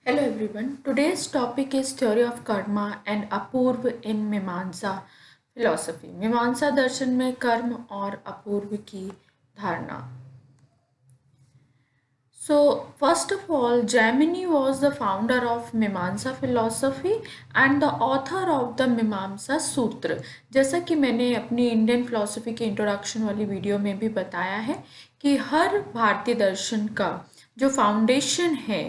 Hello everyone. Today's topic is theory of karma and Apoorva in मीमांसा philosophy. मीमांसा दर्शन में कर्म और अपूर्व की धारणा. So first of all, Jaimini was the founder of मीमांसा philosophy and the author of the मीमांसा सूत्र. जैसा कि मैंने अपनी इंडियन फिलोसफी के इंट्रोडक्शन वाली वीडियो में भी बताया है कि हर भारतीय दर्शन का जो फाउंडेशन है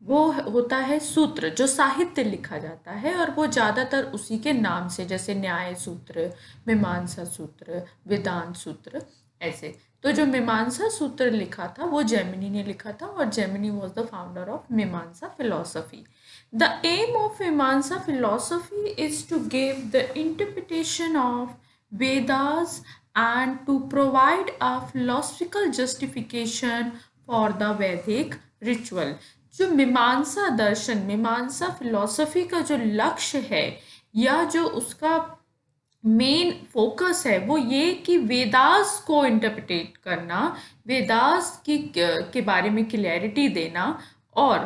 वो होता है सूत्र, जो साहित्य लिखा जाता है और वो ज़्यादातर उसी के नाम से, जैसे न्याय सूत्र, मीमांसा सूत्र, वेदांत सूत्र, ऐसे. तो जो मीमांसा सूत्र लिखा था वो जैमिनी ने लिखा था और Jaimini was the founder of Mimamsa philosophy. The aim of Mimamsa philosophy is to give the interpretation of Vedas and to provide a philosophical justification for the Vedic ritual. जो मीमांसा दर्शन, मीमांसा फिलॉसफी का जो लक्ष्य है या जो उसका मेन फोकस है वो ये कि वेदास को इंटरप्रिटेट करना, वेदास की के बारे में क्लैरिटी देना और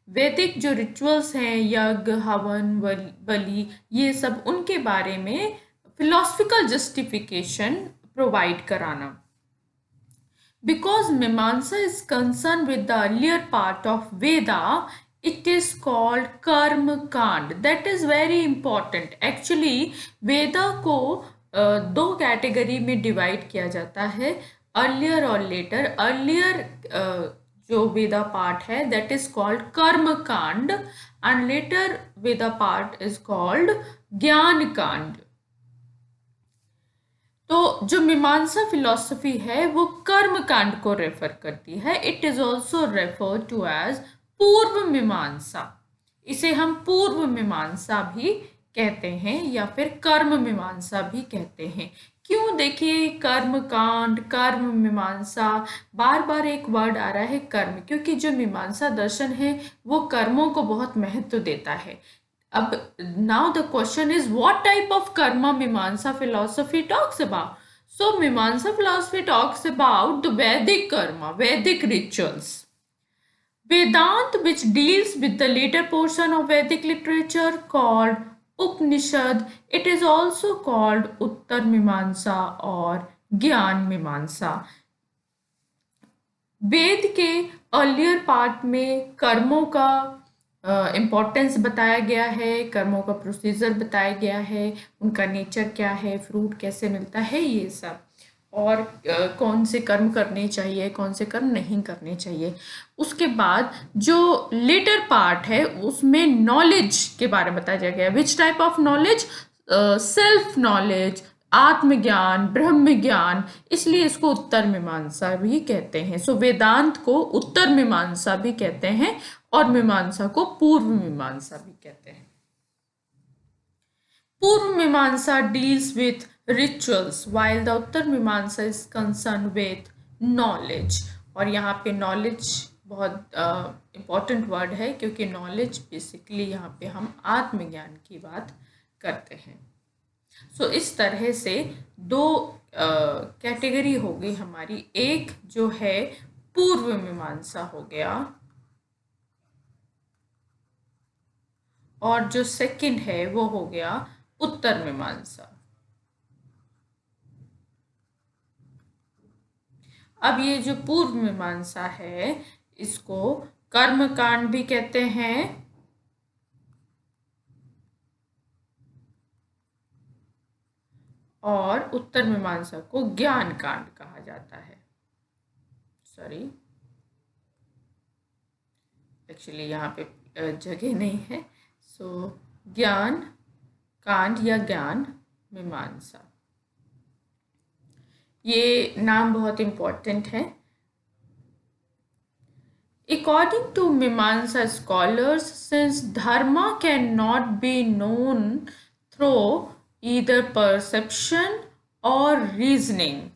वैदिक जो रिचुअल्स हैं, यज्ञ, हवन, बलि, ये सब उनके बारे में फिलोसफिकल जस्टिफिकेशन प्रोवाइड कराना. Because Mimamsa is concerned with the earlier part of Veda, it is called Karma Kand. That is very important. Actually, Veda को दो कैटेगरी में डिवाइड किया जाता है, अर्लियर और लेटर. अर्लियर जो वेदा पार्ट है दैट इज कॉल्ड कर्म कांड and later Veda part is called ज्ञान कांड. तो जो मीमांसा फिलॉसफी है वो कर्म कांड को रेफर करती है. It is also refer to as Purva Mimamsa. इसे हम पूर्व मीमांसा भी कहते हैं या फिर कर्म मीमांसा भी कहते हैं. क्यों? देखिए, कर्म कांड, कर्म मीमांसा, बार बार एक वर्ड आ रहा है कर्म, क्योंकि जो मीमांसा दर्शन है वो कर्मों को बहुत महत्व देता है. अब now the question is what type of karma Mimamsa philosophy talks about. So Mimamsa philosophy talks about the Vedic karma, Vedic rituals. Vedant, which deals with the later portion of Vedic literature called Upanishad, it is also called Uttar Mimamsa or Gyan Mimamsa. वेद के earlier part में कर्मों का importance बताया गया है, कर्मों का procedure बताया गया है, उनका नेचर क्या है, फ्रूट कैसे मिलता है, ये सब, और कौन से कर्म करने चाहिए, कौन से कर्म नहीं करने चाहिए. उसके बाद जो लेटर पार्ट है उसमें नॉलेज के बारे में बताया गया है. Which type of knowledge? Self knowledge, आत्मज्ञान, ब्रह्म ज्ञान, इसलिए इसको उत्तर मीमांसा भी कहते हैं. सो वेदांत को उत्तर मीमांसा भी कहते हैं और मीमांसा को पूर्व मीमांसा भी कहते हैं. पूर्व मीमांसा deals with rituals while the उत्तर मीमांसा is concerned with knowledge. और यहाँ पे नॉलेज बहुत इम्पॉर्टेंट वर्ड है क्योंकि नॉलेज बेसिकली यहाँ पे हम आत्मज्ञान की बात करते हैं. सो इस तरह से दो कैटेगरी हो गई हमारी. एक जो है पूर्व मीमांसा हो गया और जो सेकंड है वो हो गया उत्तर मीमांसा. अब ये जो पूर्व मीमांसा है इसको कर्म कांड भी कहते हैं और उत्तर मीमांसा को ज्ञान कांड कहा जाता है. सॉरी, एक्चुअली यहाँ पे जगह नहीं है. सो ज्ञान कांड या ज्ञान मीमांसा, ये नाम बहुत इम्पोर्टेंट है. According to Mimamsa scholars, since dharma cannot be known through either perception or reasoning,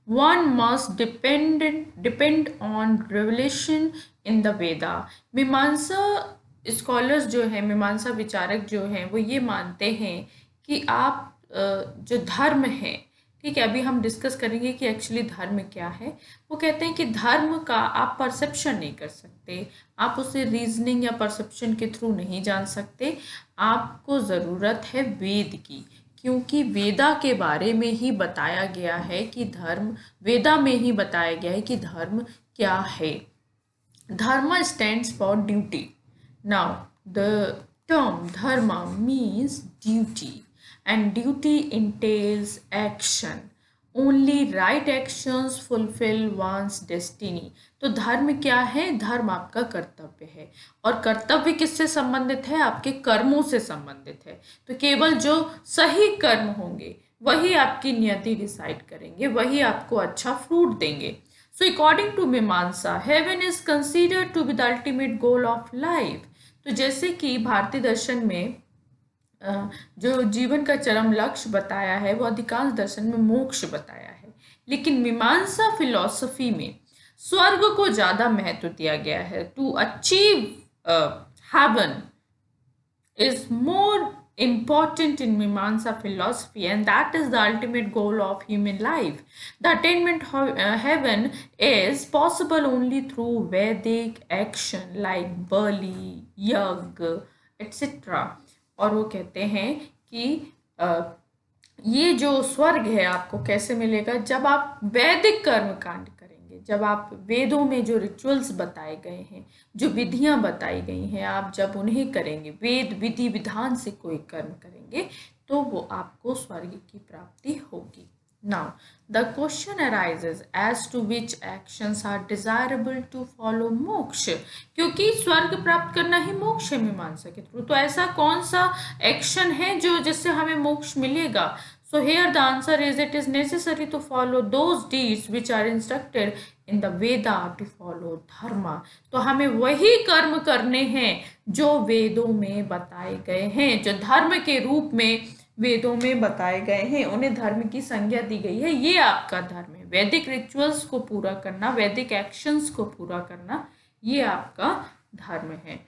one must depend on revelation in the Veda. मीमांसा स्कॉलर्स जो हैं, मीमांसा विचारक जो हैं, वो ये मानते हैं कि आप जो धर्म है ठीक है, अभी हम डिस्कस करेंगे कि एक्चुअली धर्म क्या है। वो कहते हैं कि धर्म का आप परसेप्शन नहीं कर सकते, आप उसे रीजनिंग या परसेप्शन के थ्रू नहीं जान सकते। आपको ज़रूरत है वेद की, क्योंकि वेदा के बारे में ही बताया गया है कि धर्म, वेदा में ही बताया गया है कि धर्म क्या है। Dharma stands for duty. Now, the term dharma means duty, and duty entails action. Only right actions fulfill one's destiny. तो धर्म क्या है? धर्म आपका कर्तव्य है, और कर्तव्य किससे संबंधित है? आपके कर्मों से संबंधित है। तो केवल जो सही कर्म होंगे वही आपकी नियति डिसाइड करेंगे, वही आपको अच्छा फ्रूट देंगे। So according to Mimamsa, heaven is considered to be the ultimate goal of life. तो जैसे कि भारतीय दर्शन में जो जीवन का चरम लक्ष्य बताया है वो अधिकांश दर्शन में मोक्ष बताया है, लेकिन मीमांसा फिलॉसफी में स्वर्ग को ज्यादा महत्व दिया गया है। To achieve heaven is more important in Mimamsa philosophy, and that is the ultimate goal of human life. The attainment of heaven is possible only through Vedic action like Bali, Yag, etc. और वो कहते हैं कि ये जो स्वर्ग है आपको कैसे मिलेगा? जब आप वैदिक कर्म कांड करेंगे, जब आप वेदों में जो रिचुअल्स बताए गए हैं, जो विधियां बताई गई हैं, आप जब उन्हें करेंगे, वेद विधि विधान से कोई कर्म करेंगे, तो वो आपको स्वर्ग की प्राप्ति होगी। Now, the question arises as to which actions are desirable to follow मोक्ष, क्योंकि स्वर्ग प्राप्त करना ही मोक्ष है मीमांसा के थ्रू। तो ऐसा कौन सा एक्शन है जो जिससे हमें मोक्ष मिलेगा? So here the answer is it is necessary to follow those deeds which are instructed in the Veda to follow dharma. तो हमें वही कर्म करने हैं जो वेदों में बताए गए हैं, जो धर्म के रूप में वेदों में बताए गए हैं, उन्हें धर्म की संज्ञा दी गई है। ये आपका धर्म है, वैदिक रिचुअल्स को पूरा करना, वैदिक एक्शंस को पूरा करना, ये आपका धर्म है।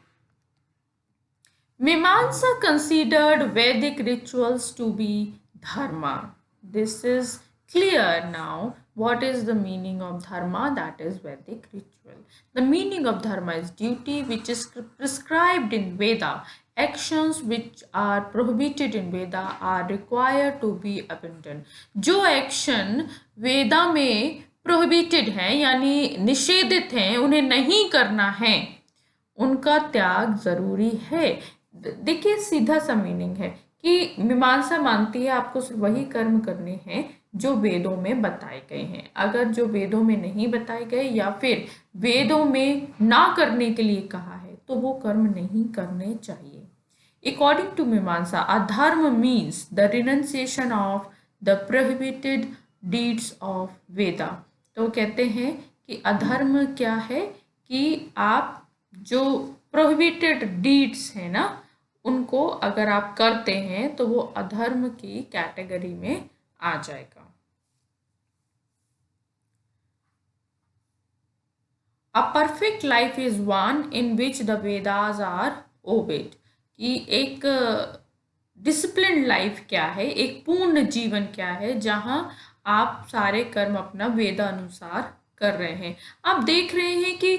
Mimamsa considered Vedic rituals to be dharma. This is clear now. What is the meaning of dharma? That is Vedic ritual. The meaning of dharma is duty, which is prescribed in Veda. Actions which are prohibited in Veda are required to be abandoned. जो action वेदा में prohibited हैं यानी निषेधित हैं, उन्हें नहीं करना है, उनका त्याग जरूरी है। देखिए सीधा सा मीनिंग है कि मीमांसा मानती है आपको सिर्फ वही कर्म करने हैं जो वेदों में बताए गए हैं। अगर जो वेदों में नहीं बताए गए या फिर वेदों में ना करने के लिए कहा है तो वो कर्म नहीं करने चाहिए। According to Mimamsa, adharma means the renunciation of the prohibited deeds of Veda. तो कहते हैं कि अधर्म क्या है कि आप जो प्रोहिबिटेड डीड्स है ना, उनको अगर आप करते हैं तो वो अधर्म की कैटेगरी में आ जाएगा। A perfect life is one in which the Vedas are obeyed. कि एक डिसिप्लिन लाइफ क्या है, एक पूर्ण जीवन क्या है, जहां आप सारे कर्म अपना वेदानुसार कर रहे हैं। आप देख रहे हैं कि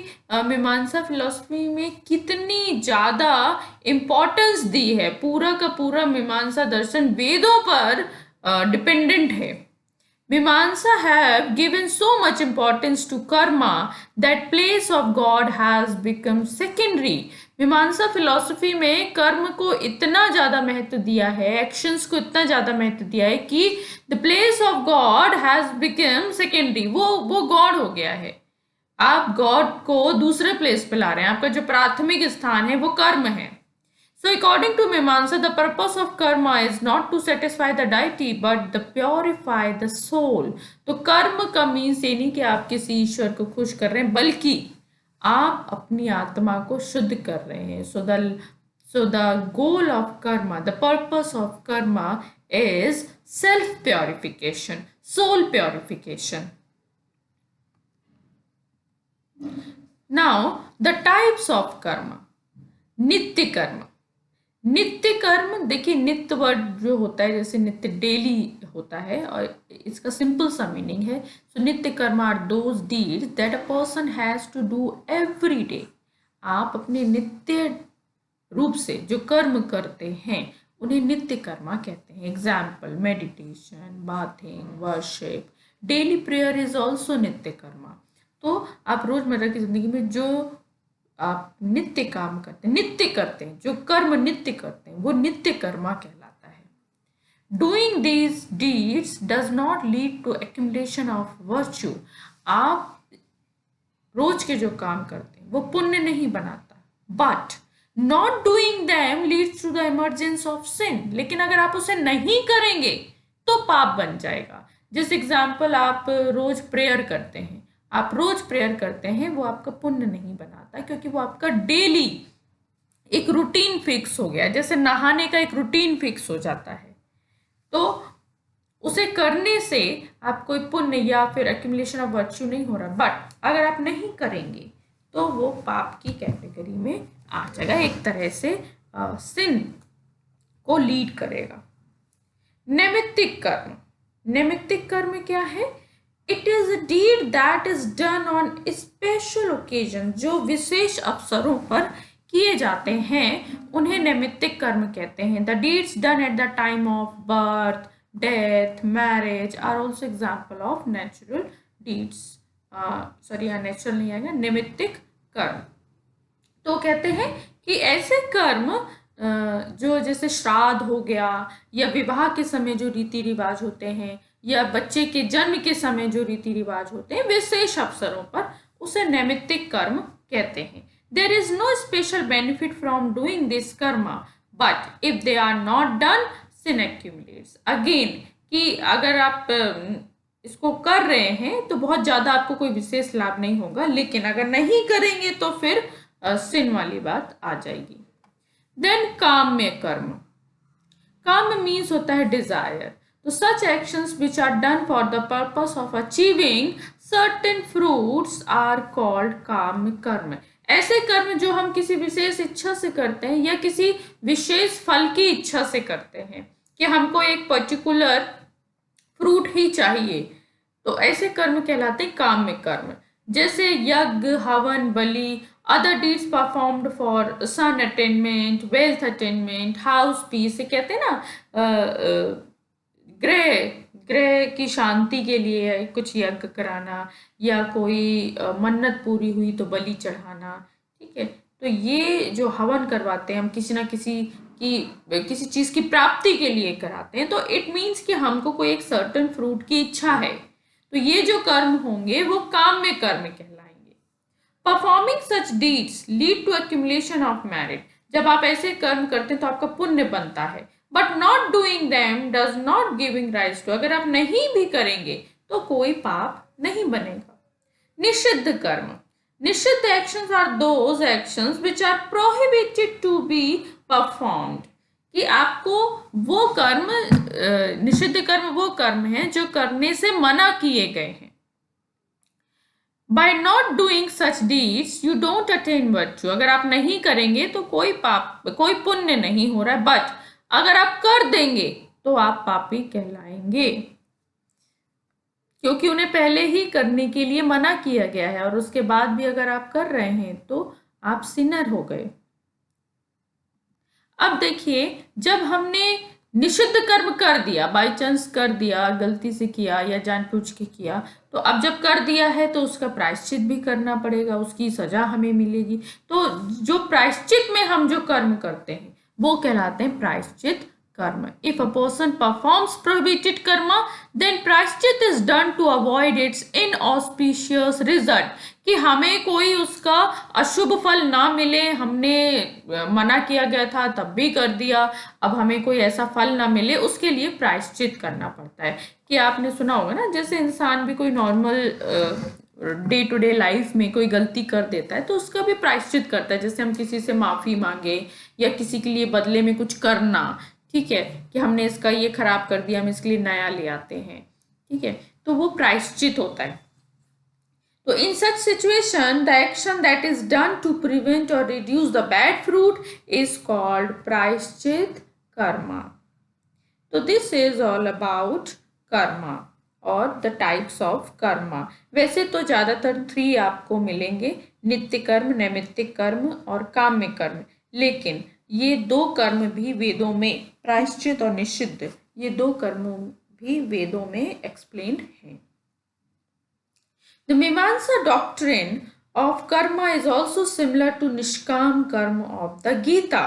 मीमांसा फिलॉसफी में कितनी ज़्यादा इम्पोर्टेंस दी है। पूरा का पूरा मीमांसा दर्शन वेदों पर डिपेंडेंट है। Mimamsa have given so much importance to karma that place of God has become secondary. मीमांसा फिलॉसफी में कर्म को इतना ज़्यादा महत्व दिया है, एक्शंस को इतना ज़्यादा महत्व दिया है कि the place of God has become secondary. वो गॉड हो गया है। आप गॉड को दूसरे प्लेस पे ला रहे हैं। आपका जो प्राथमिक स्थान है वो कर्म है। So according to Mimamsa, the purpose of karma is not to satisfy the deity but to purify the soul. तो कर्म का मीन्स ये नहीं कि आप किसी ईश्वर को खुश कर रहे हैं, बल्कि आप अपनी आत्मा को शुद्ध कर रहे हैं। So the goal of karma, the purpose of karma is self purification, soul purification. Now the types of karma. नित्य कर्म। नित्य कर्म, देखिए नित्य वर्ड जो होता है, जैसे नित्य डेली होता है और इसका सिंपल सा मीनिंग है। So nitya karma are those deeds that a person has to do every day. आप अपने नित्य रूप से जो कर्म करते हैं उन्हें नित्य कर्मा कहते हैं। Example meditation, bathing, worship, daily prayer is also नित्य कर्मा। तो आप रोजमर्रा की जिंदगी में जो आप नित्य काम करते हैं, नित्य करते हैं, जो कर्म नित्य करते हैं वो नित्य कर्मा कहलाता है। Doing these deeds does not lead to accumulation of virtue. आप रोज के जो काम करते हैं वो पुण्य नहीं बनाता, but not doing them leads to the emergence of sin. लेकिन अगर आप उसे नहीं करेंगे तो पाप बन जाएगा। जैसे एग्जाम्पल, आप रोज प्रेयर करते हैं, आप रोज प्रेयर करते हैं, वो आपका पुण्य नहीं बनाता क्योंकि वो आपका डेली एक रूटीन फिक्स हो गया। जैसे नहाने का एक रूटीन फिक्स हो जाता है, तो उसे करने से आप कोई पुण्य या फिर एक्यूमुलेशन ऑफ वर्च्यू नहीं हो रहा। बट अगर आप नहीं करेंगे तो वो पाप की कैटेगरी में आ जाएगा, एक तरह से सिन को लीड करेगा। नैमित्तिक कर्म, नैमित्तिक कर्म क्या है? It is a deed that is done on special occasion. जो विशेष अवसरों पर किए जाते हैं उन्हें नैमित्तिक कर्म कहते हैं। The deeds done at the time of birth, death, marriage are also example of natural deeds. Sorry, यहाँ नेचुरल नहीं आएगा, नैमित्तिक कर्म। तो कहते हैं कि ऐसे कर्म जो जैसे श्राद्ध हो गया, या विवाह के समय जो रीति रिवाज होते हैं, या बच्चे के जन्म के समय जो रीति रिवाज होते हैं, विशेष अवसरों पर, उसे नैमित्तिक कर्म कहते हैं। There is no special benefit from doing this karma, but if they are not done sin accumulates. Again, कि अगर आप इसको कर रहे हैं तो बहुत ज़्यादा आपको कोई विशेष लाभ नहीं होगा, लेकिन अगर नहीं करेंगे तो फिर सिन वाली बात आ जाएगी। देन काम्य कर्म। काम मीन्स होता है डिजायर। तो such actions which are done for the purpose of achieving certain fruits are called kamya karma. ऐसे कर्म जो हम किसी विशेष इच्छा से करते हैं या किसी विशेष फल की इच्छा से करते हैं, कि हमको एक पर्टिकुलर फ्रूट ही चाहिए, तो ऐसे कर्म कहलाते हैं काम्य कर्म। जैसे यज्ञ, हवन, बलि, other deeds performed for son attainment, wealth attainment, house peace, कहते हैं ना ग्रह की शांति के लिए कुछ यज्ञ कराना, या कोई मन्नत पूरी हुई तो बलि चढ़ाना। ठीक है, तो ये जो हवन करवाते हैं हम किसी ना किसी चीज की प्राप्ति के लिए कराते हैं, तो इट मीन्स कि हमको कोई एक सर्टेन फ्रूट की इच्छा है, तो ये जो कर्म होंगे वो काम्य कर्म कहलाएंगे। Performing such deeds lead to accumulation of merit. जब आप ऐसे कर्म करते हैं तो आपका पुण्य बनता है, but not doing them does not giving rise to. अगर आप नहीं भी करेंगे तो कोई पाप नहीं बनेगा। निषिद्ध कर्म। Nishiddha actions are those actions which are prohibited to be performed. कि आपको वो कर्म, निषिद्ध कर्म वो कर्म है जो करने से मना किए गए हैं। By not doing such deeds, you don't attain virtue. अगर आप नहीं करेंगे तो कोई पाप, कोई पुण्य नहीं हो रहा है, बट अगर आप कर देंगे तो आप पापी कहलाएंगे, क्योंकि उन्हें पहले ही करने के लिए मना किया गया है, और उसके बाद भी अगर आप कर रहे हैं तो आप सिनर हो गए। अब देखिए, जब हमने निषिद्ध कर्म कर दिया, बाय चांस कर दिया, गलती से किया या जानबूझ के किया, तो अब जब कर दिया है तो उसका प्रायश्चित भी करना पड़ेगा, उसकी सजा हमें मिलेगी। तो जो प्रायश्चित में हम जो कर्म करते हैं वो कहलाते हैं प्रायश्चित कर्म। If a person performs prohibited karma, then prayashchit is done to avoid its inauspicious result. कि हमें कोई उसका अशुभ फल ना मिले, हमने मना किया गया था तब भी कर दिया, अब हमें कोई ऐसा फल ना मिले, उसके लिए प्रायश्चित करना पड़ता है। कि आपने सुना होगा ना, जैसे इंसान भी कोई normal day to day life में कोई गलती कर देता है तो उसका भी प्रायश्चित करता है। जैसे हम किसी से माफ़ी मांगे या किसी के लिए बदले में कुछ करना, ठीक है, कि हमने इसका ये खराब कर दिया, हम इसके लिए नया ले आते हैं, ठीक है, तो वो प्रायश्चित होता है। तो in such situation, the action that is done to prevent or reduce the bad fruit is called प्रायश्चित Karma. So this is all about Karma और द टाइप्स ऑफ कर्मा। वैसे तो ज़्यादातर 3 आपको मिलेंगे, नित्य कर्म, नैमित्तिक कर्म और काम्य कर्म, लेकिन ये 2 कर्म भी वेदों में, प्रायश्चित और निषिद्ध, ये 2 कर्मों भी वेदों में एक्सप्लेन्ड हैं। The Mimamsa doctrine of karma is also similar to निष्काम कर्म of the गीता।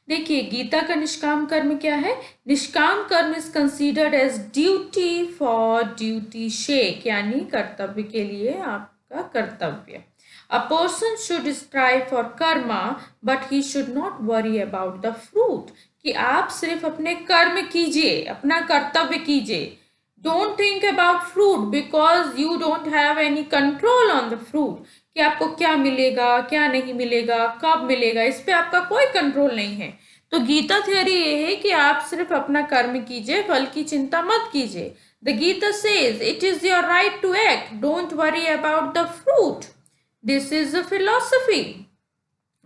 देखिए गीता का निष्काम कर्म क्या है? निष्काम कर्म is considered as duty for duty sake, यानी कर्तव्य के लिए आपका कर्तव्य। A person should strive for karma, but he should not worry about the fruit, कि आप सिर्फ अपने कर्म कीजिए, अपना कर्तव्य कीजिए। Don't think about fruit because you don't have any control on the fruit, कि आपको क्या मिलेगा, क्या नहीं मिलेगा, कब मिलेगा, इस पे आपका कोई कंट्रोल नहीं है। तो गीता थ्योरी ये है कि आप सिर्फ अपना कर्म कीजिए, फल की चिंता मत कीजिए। The Gita says it is your right to act, don't worry about the fruit. This is the philosophy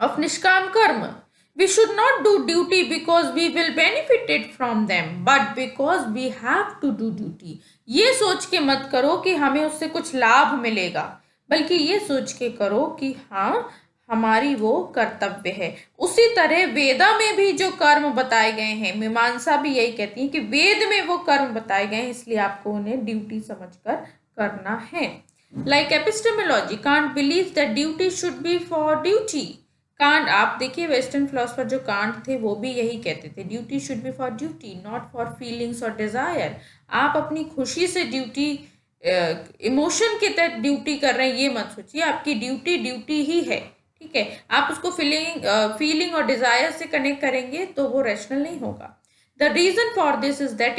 of Nishkam Karma. We should not do duty because we will benefit it from them, but because we have to do duty. ये सोच के मत करो कि हमें उससे कुछ लाभ मिलेगा, बल्कि ये सोच के करो कि हाँ हमारी वो कर्तव्य है। उसी तरह वेदा में भी जो कर्म बताए गए हैं, मीमांसा भी यही कहती है कि वेद में वो कर्म बताए गए हैं, इसलिए आपको उन्हें ड्यूटी समझकर करना है। Like epistemology, Kant believes that duty should be for duty. Can't, आप देखिए वेस्टर्न फिलोसफर जो कांट थे वो भी यही कहते थे, duty should be for duty not for feelings और डिजायर। आप अपनी खुशी से ड्यूटी, इमोशन के तहत ड्यूटी कर रहे हैं ये मत सोचिए, आपकी ड्यूटी ड्यूटी ही है, ठीक है। आप उसको फीलिंग और डिजायर से कनेक्ट करेंगे तो वो रैशनल नहीं होगा। The reason for this is that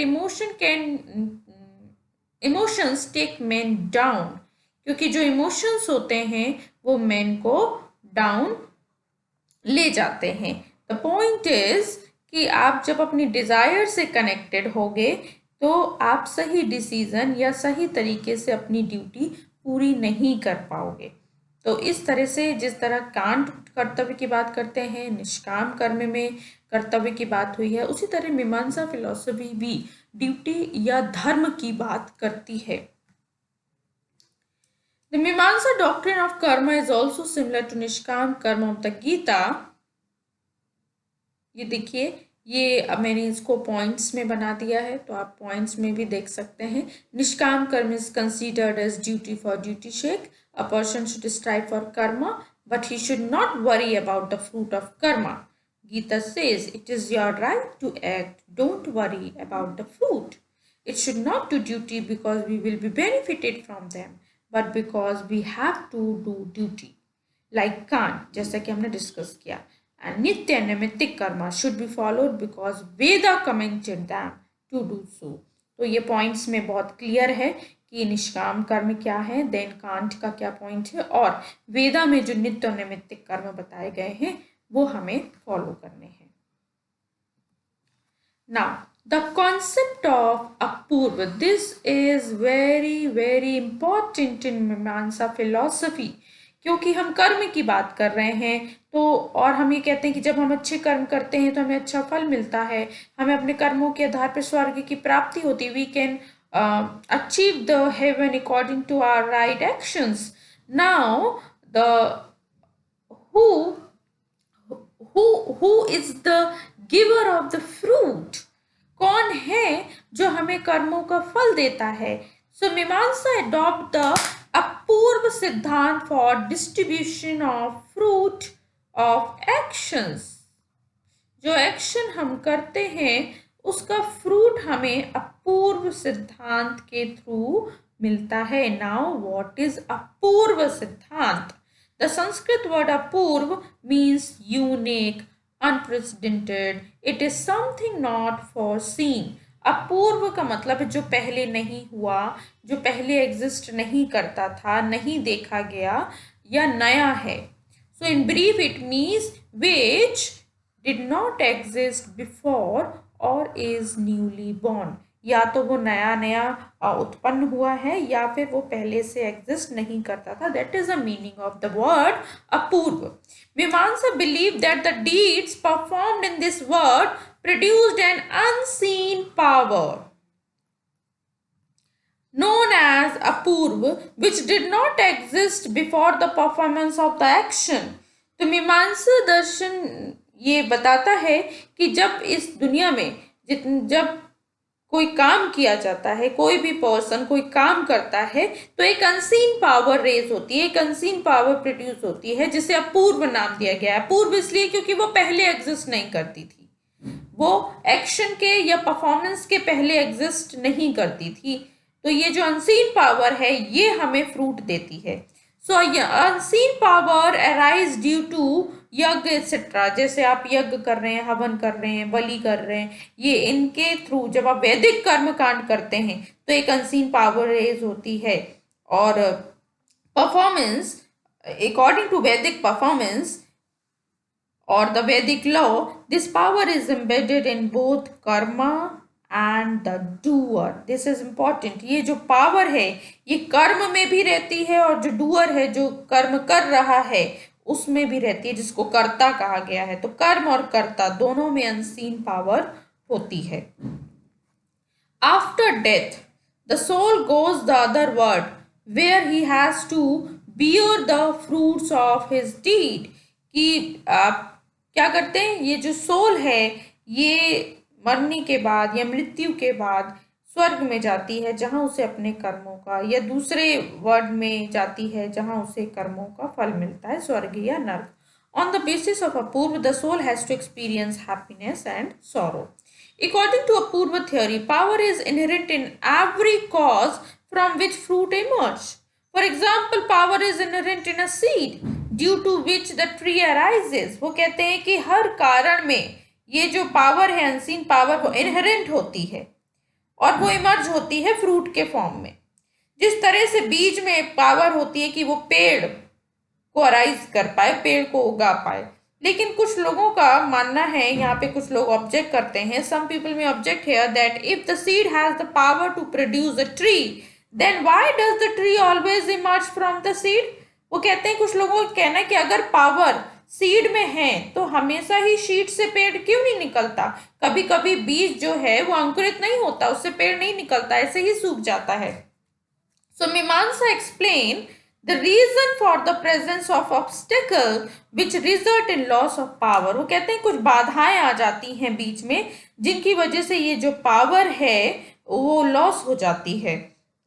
emotions take man down, क्योंकि जो इमोशंस होते हैं वो मैन को डाउन ले जाते हैं। द पॉइंट इज कि आप जब अपनी डिजायर से कनेक्टेड होगे तो आप सही डिसीजन या सही तरीके से अपनी ड्यूटी पूरी नहीं कर पाओगे। तो इस तरह से जिस तरह कांट कर्तव्य की बात करते हैं, निष्काम कर्म में कर्तव्य की बात हुई है, उसी तरह मीमांसा फिलॉसफी भी ड्यूटी या धर्म की बात करती है। The Mimamsa doctrine of karma is also similar to Nishkam karma of the Gita. ये देखिए, ये अब मैंने इसको पॉइंट्स में बना दिया है, तो आप पॉइंट्स में भी देख सकते हैं। निष्काम कर्म is considered as duty for duty sake. A person should strive for karma, but he should not worry about the fruit of karma. Gita says it is your right to act. Don't worry about the fruit. It should not do duty because we will be benefited from them, but because we have to do duty. Like Kant, जैसा कि हमने discuss किया। And nitya naimittik karma should be followed because Veda commented them to do so. तो ये points में बहुत clear है कि निष्काम कर्म क्या है, देन कांट का क्या पॉइंट है, और वेदा में जो नित्य और नैमित्तिक कर्म बताए गए हैं वो हमें फॉलो करने हैं। Now, the concept of apurva, this is very important in मीमांसा philosophy, क्योंकि हम कर्म की बात कर रहे हैं तो, और हम ये कहते हैं कि जब हम अच्छे कर्म करते हैं तो हमें अच्छा फल मिलता है, हमें अपने कर्मों के आधार पर स्वर्ग की प्राप्ति होती है। We can achieve the heaven according to our right actions. Now the who is the giver of the fruit, कौन है जो हमें कर्मों का फल देता है। सो मीमांसा अडॉप्ट द अपूर्व सिद्धांत for distribution of fruit of actions. जो एक्शन हम करते हैं उसका फ्रूट हमें अपूर्व सिद्धांत के थ्रू मिलता है। नाउ व्हाट इज अपूर्व सिद्धांत? The Sanskrit word apurva means unique, unprecedented. It is something not foreseen. अपूर्व का मतलब जो पहले नहीं हुआ, जो पहले एग्जिस्ट नहीं करता था, नहीं देखा गया या नया है। So in brief it means which did not exist before or is newly born. या तो वो नया उत्पन्न हुआ है या फिर वो पहले से एग्जिस्ट नहीं करता था। That is the meaning of the word Apurva. Mimamsa believe that the deeds performed in this world produced an unseen power. known as Apurva, which did not exist before the performance of the action. तो मीमांसा दर्शन ये बताता है कि जब इस दुनिया में जब कोई काम किया जाता है, कोई भी पर्सन कोई काम करता है, तो एक अनसीन पावर रेज होती है, एक अनसीन पावर प्रोड्यूस होती है, जिसे अपूर्व नाम दिया गया है। अपूर्व इसलिए क्योंकि वो पहले एग्जिस्ट नहीं करती थी, वो एक्शन के या परफॉर्मेंस के पहले एग्जिस्ट नहीं करती थी। तो ये जो अनसीन पावर है ये हमें फ्रूट देती है। So unseen power arise due to yagya etcetera. जैसे आप यज्ञ कर रहे हैं, हवन कर रहे हैं, बलि कर रहे हैं, ये इनके थ्रू जब आप वैदिक कर्म कांड करते हैं तो एक अनसीन पावर रेज होती है। और परफॉर्मेंस, अकॉर्डिंग टू वैदिक performance or the Vedic law, this power is embedded in both karma and the doer. This is important. ये जो पावर है ये कर्म में भी रहती है और जो डूअर है, जो कर्म कर रहा है, उसमें भी रहती है, जिसको कर्ता कहा गया है। तो कर्म और कर्ता दोनों में अनसीन पावर होती है। After death, the soul goes the other world where he has to bear the fruits of his deed. कि आप क्या करते हैं, ये जो सोल है ये मरने के बाद या मृत्यु के बाद स्वर्ग में जाती है जहां उसे अपने कर्मों का, या दूसरे वर्ड में जाती है जहां उसे कर्मों का फल मिलता है, स्वर्ग या नर्क। On the basis of Apurva, the soul has to experience happiness and sorrow. According to Apurva theory, power is inherent in every cause from which fruit emerge. For example, power is inherent in a seed due to which the tree arises. वो कहते हैं कि हर कारण में ये जो power है, unseen power, वो इनहेरेंट होती है और वो इमर्ज होती है फ्रूट के फॉर्म में। जिस तरह से बीज में पावर होती है कि वो पेड़ को अराइज कर पाए, पेड़ को उगा पाए। लेकिन कुछ लोगों का मानना है, यहाँ पे कुछ लोग ऑब्जेक्ट करते हैं, some people may object here that if the seed has the power to produce a tree, then why does the tree always emerge from the seed. वो कहते हैं, कुछ लोगों का कहना है कि अगर पावर सीड में है तो हमेशा ही सीड से पेड़ क्यों नहीं निकलता। कभी कभी बीज जो है वो अंकुरित नहीं होता, उससे पेड़ नहीं निकलता, ऐसे ही सूख जाता है। सो मीमांसा explain the reason for the presence of obstacle which result in loss of power. वो कहते हैं कुछ बाधाएं आ जाती हैं बीच में जिनकी वजह से ये जो पावर है वो लॉस हो जाती है।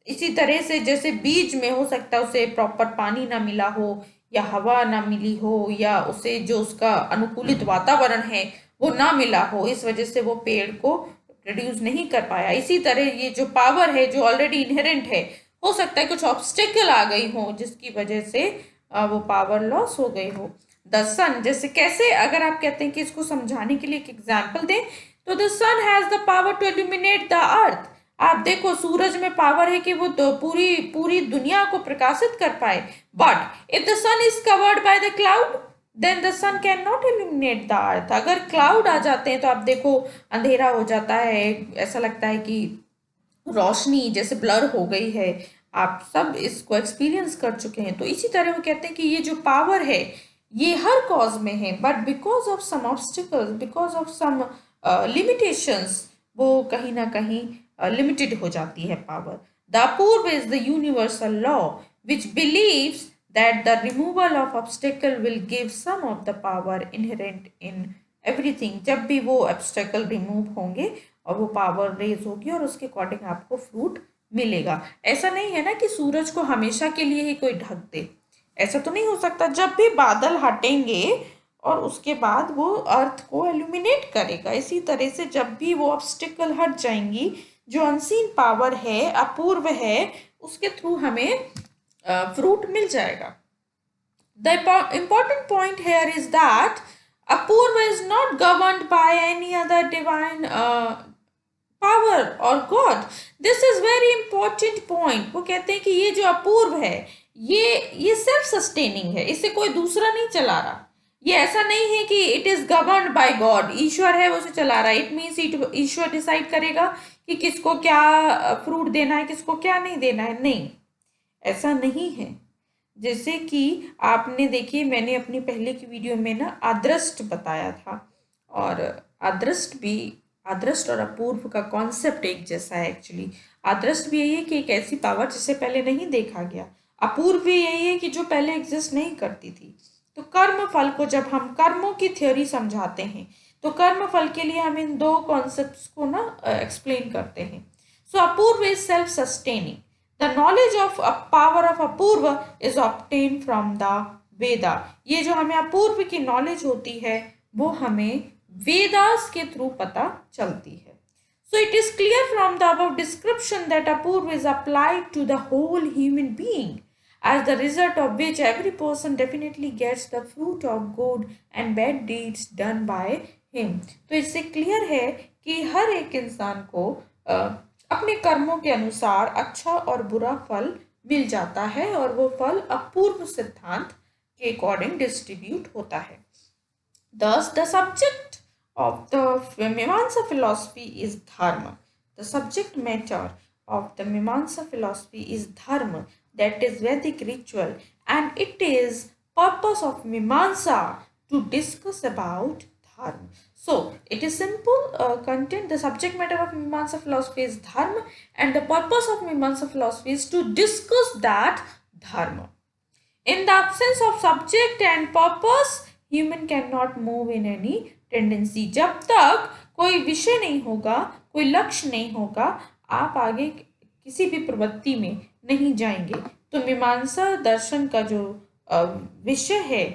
इसी तरह से जैसे बीज में हो सकता है उसे प्रॉपर पानी ना मिला हो, या हवा ना मिली हो, या उसे जो उसका अनुकूलित वातावरण है वो ना मिला हो, इस वजह से वो पेड़ को प्रोड्यूस नहीं कर पाया। इसी तरह ये जो पावर है जो ऑलरेडी इनहेरेंट है, हो सकता है कुछ ऑब्स्टेकल आ गई हो जिसकी वजह से वो पावर लॉस हो गई हो। द सन, जैसे कैसे, अगर आप कहते हैं कि इसको समझाने के लिए एक एग्जाम्पल दें, तो the sun has the power to illuminate the earth. आप देखो सूरज में पावर है कि वो तो पूरी दुनिया को प्रकाशित कर पाए, but if the sun is covered by the cloud then the sun cannot illuminate इल्यूमिनेट द अर्थ। अगर क्लाउड आ जाते हैं तो आप देखो अंधेरा हो जाता है, ऐसा लगता है कि रोशनी जैसे ब्लर हो गई है। आप सब इसको एक्सपीरियंस कर चुके हैं। तो इसी तरह वो कहते हैं कि ये जो पावर है ये हर कॉज में है, but because of some obstacles, because of some limitations, वो कहीं ना कहीं लिमिटेड हो जाती है power. The Apurva is the universal law which believes that the removal of obstacle will give some of the power inherent in everything. जब भी वो obstacle remove होंगे और वो पावर रेज होगी और उसके अकॉर्डिंग आपको फ्रूट मिलेगा। ऐसा नहीं है ना कि सूरज को हमेशा के लिए ही कोई ढक दे, ऐसा तो नहीं हो सकता। जब भी बादल हटेंगे और उसके बाद वो अर्थ को एल्यूमिनेट करेगा। इसी तरह से जब भी वो ऑब्स्टिकल हट जाएंगी, जो अनसीन पावर है, अपूर्व है, उसके थ्रू हमें फ्रूट मिल जाएगा। The important point here is that Apurva is not governed by any other divine power or God. This is very important point. वो कहते हैं कि ये जो अपूर्व है ये सेल्फ सस्टेनिंग है, इसे कोई दूसरा नहीं चला रहा। ये ऐसा नहीं है कि it is governed by God, ईश्वर है वो उसे चला रहा है। इट मीन्स ईश्वर डिसाइड करेगा कि किसको क्या फ्रूट देना है, किसको क्या नहीं देना है, नहीं, ऐसा नहीं है। जैसे कि आपने देखिए, मैंने अपनी पहले की वीडियो में ना अदृष्ट बताया था, और अदृष्ट भी आदृष्ट और अपूर्व का कॉन्सेप्ट एक जैसा है एक्चुअली। आदृष्ट भी यही है कि एक ऐसी पावर जिसे पहले नहीं देखा गया, अपूर्व भी यही है कि जो पहले एग्जिस्ट नहीं करती थी। तो कर्म फल को जब हम कर्मों की थ्योरी समझाते हैं तो कर्म फल के लिए हम इन दो कॉन्सेप्ट्स को ना एक्सप्लेन करते हैं। So Apurva is self sustaining. The knowledge of power of Apurva is obtain from the Veda. ये जो हमें अपूर्व की नॉलेज होती है वो हमें वेदास के थ्रू पता चलती है। So it is clear from the above description that apurva is applied to the whole human being, as the result of which every person definitely gets the fruit of good and bad deeds done by him. तो इससे clear है कि हर एक इंसान को अपने कर्मों के अनुसार अच्छा और बुरा फल मिल जाता है और वो फल अपूर्व सिद्धांत के अकॉर्डिंग डिस्ट्रीब्यूट होता है। Thus, the subject of the Mimamsa philosophy is dharma. The subject matter of the Mimamsa philosophy is dharma, that is Vedic ritual, and it is purpose of Mimamsa to discuss about dharma. So, it is simple content. The subject matter of Mimamsa philosophy is dharma, and the purpose of Mimamsa philosophy is to discuss that dharma. In the absence of subject and purpose, human cannot move in any tendency. जब तक कोई विषय नहीं होगा, कोई लक्ष्य नहीं होगा, आप आगे किसी भी प्रवृत्ति में नहीं जाएंगे। तो मीमांसा दर्शन का जो विषय है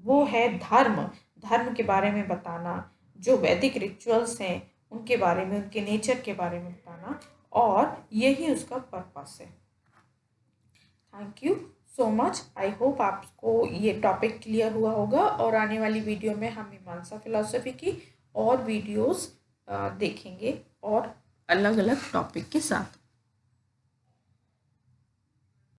वो है धर्म। धर्म के बारे में बताना, जो वैदिक रिचुअल्स हैं उनके बारे में, उनके नेचर के बारे में बताना, और यही उसका पर्पस है। Thank you so much. I hope आपको ये टॉपिक क्लियर हुआ होगा और आने वाली वीडियो में हम मीमांसा फिलॉसफी की और वीडियोस देखेंगे और अलग अलग टॉपिक के साथ।